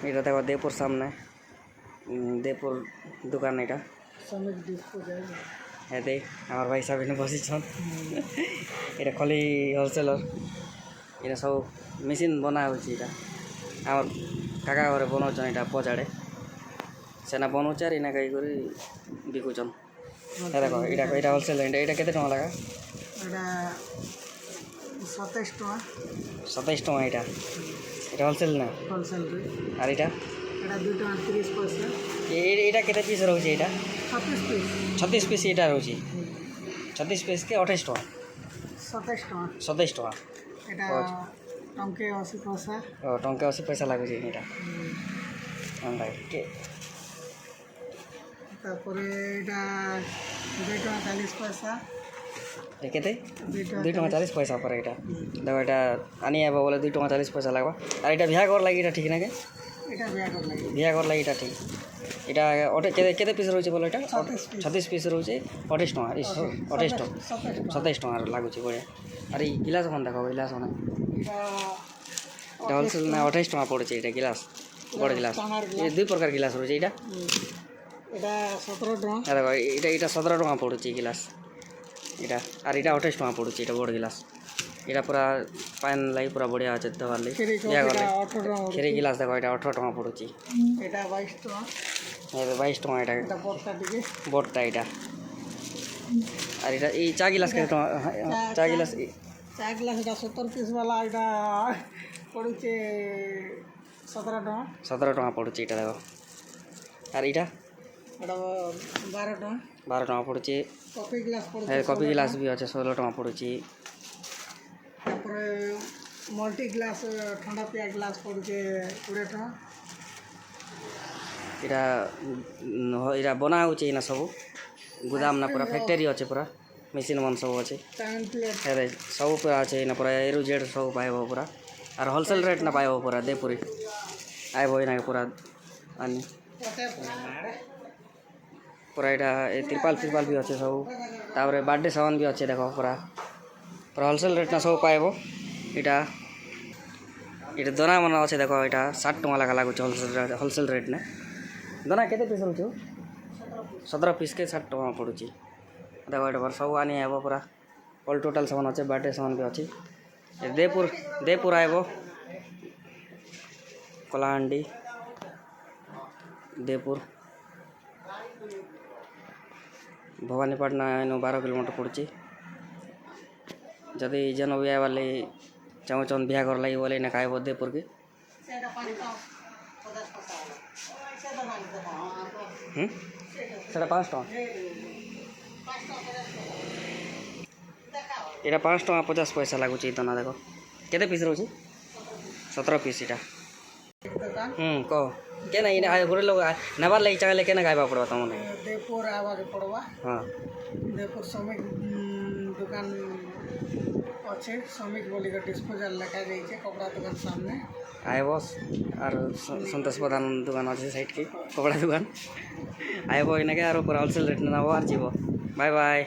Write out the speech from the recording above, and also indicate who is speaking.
Speaker 1: এটা দেখো দেপুর সামনে দেপুর দোকান এটা এতে আমার ভাই সাবিনে বসিছন এটা খালি হোলসেলর এটা সব মেশিন বনা হচ্ছে এটা আমার কাকা ঘরে বনাউছন এটা পচাড়ে সেনা বনাউছে আর এনা গাই করে বিকুছন দেখো এটা এটা হোলসেল এটা কেতে টাকা লাগা
Speaker 2: এটা 27 টাকা
Speaker 1: 27 টাকা এটা এটা হোলসেল না
Speaker 2: হোলসেল
Speaker 1: আর এটা
Speaker 2: 2 টাকা 30 পয়সা
Speaker 1: এটা কেতে পিস রହୁଛି এটা
Speaker 2: 36 পিস
Speaker 1: 36 পিস এটা রହୁଛି 36 পিস কে 28 টাকা
Speaker 2: 27 টাকা
Speaker 1: 27 টাকা
Speaker 2: এটা টঙ্কে 80 পয়সা
Speaker 1: ও টঙ্কে 80 পয়সা লাগুছে এটা
Speaker 2: তারপরে এটা 2 টাকা 40 পয়সা
Speaker 1: কেতে 2 টাকা 40 পয়সা পরে এটা দেখো এটা আনি আইব বলে 2 টাকা 40 পয়সা লাগবা আর এটা বিয়া কর লাগি এটা ঠিক না কে
Speaker 2: এটা
Speaker 1: বিয়া কর লাগি এটা ঠিক এটা কেতে কেতে পিস রয়েছে বলো এটা 36 পিস রয়েছে 28 টাকা 28 টাকা 27 টাকা লাগুছে বড়িয়া আর এই গিলাস কোন দেখো গিলাস না এটা হোলসেল না 28 টাকা পড়ছে এটা গিলাস বড় গিলাস এই দুই প্রকার গিলাস রয়েছে এটা
Speaker 2: 17 টাকা
Speaker 1: দেখো এটা 17 টাকা পড়ছে গিলাস এটা আর এটা 28 টাকা পড়ছে এটা বড় গিলাস এটা পুরা পান লাই পুরা বড়িয়া আছে দেওয়ার লাই বিয়া করলে খেরি গিলাস দেখো এটা 18 টাকা পড়ছে
Speaker 2: এটা 22 টাকা
Speaker 1: এটা 22 টাকা এটা
Speaker 2: বড়টা দিকে
Speaker 1: বড়টা এটা আর এটা এই চা গিলাস কত টাকা চা গিলাস
Speaker 2: এটা 70 পিস वाला এটা পড়ছে 17 টাকা
Speaker 1: 17 টাকা পড়ছে এটা দেখো আর এটা
Speaker 2: 12 টাকা
Speaker 1: 12 টাকা পড়ছে
Speaker 2: কফি গ্লাস পড়ছে
Speaker 1: কফি গ্লাস भी আছে 16 টাকা পড়ছে
Speaker 2: তারপরে মাল্টি গ্লাস ঠান্ডা পিয়া গ্লাস পড়ছে 20 টাকা
Speaker 1: এটা এটা বনা হচ্ছে না সব গুদাম না পুরা ফ্যাক্টরি আছে পুরা মেশিন মান সব আছে আরে সব পুরা আছে না পুরা এরু জেড সব পাইব পুরা আর হোলসেল রেট না পাইব পুরা দেপুরি আইব না পুরা আনি পুরা এটা त्रिपाल भी আছে সব তারপরে বার্থডে সামান भी আছে দেখো পুরা পুরা হোলসেল রেট না সব পাইব এটা এটা দোনা মনে আছে দেখো এটা 60 টাকা লাগা লাগুছে হোলসেল রেট না দোনা কেতে পিস রହୁଛି 17 পিস কে 60 টাকা পড়ୁଛି দেখো এটা সব আনি আইব পুরা অল টোটাল সামান আছে বার্থডে সামান भी আছে দেপুর আইব কলাহান্ডি দেপুর ভবানীপাটনা এনো 12 কিলোমিটার পড়ছে যদি যেন বিয়া वाले চাহুছন বিয়া কর লাগি বলে না খাইব দেপুর কে সেটা 5 টাকা এটা 5 টাকা 50 পয়সা লাগুছে তো না দেখো কেতে পিস রହୁଛି 17 পিস এটা কো কেনা ইনে আয় ঘুরে লোক নেবার লাগি চাইলে কেনা গাইবা পড়বা তমনে
Speaker 2: দেপুর আবাকে পড়বা
Speaker 1: হ্যাঁ
Speaker 2: দেপুর শ্রমিক দোকান আছে শ্রমিক বলি ডিসপোজাল লেখা যাইছে কপড়া দোকান সামনে
Speaker 1: আইব আর সন্তোষ প্রধান দোকান আছে সাইড কি কপড়া দোকান আইব এনাকে আর পুরা হোলসেল রেট নেব আর যাব বাই বাই।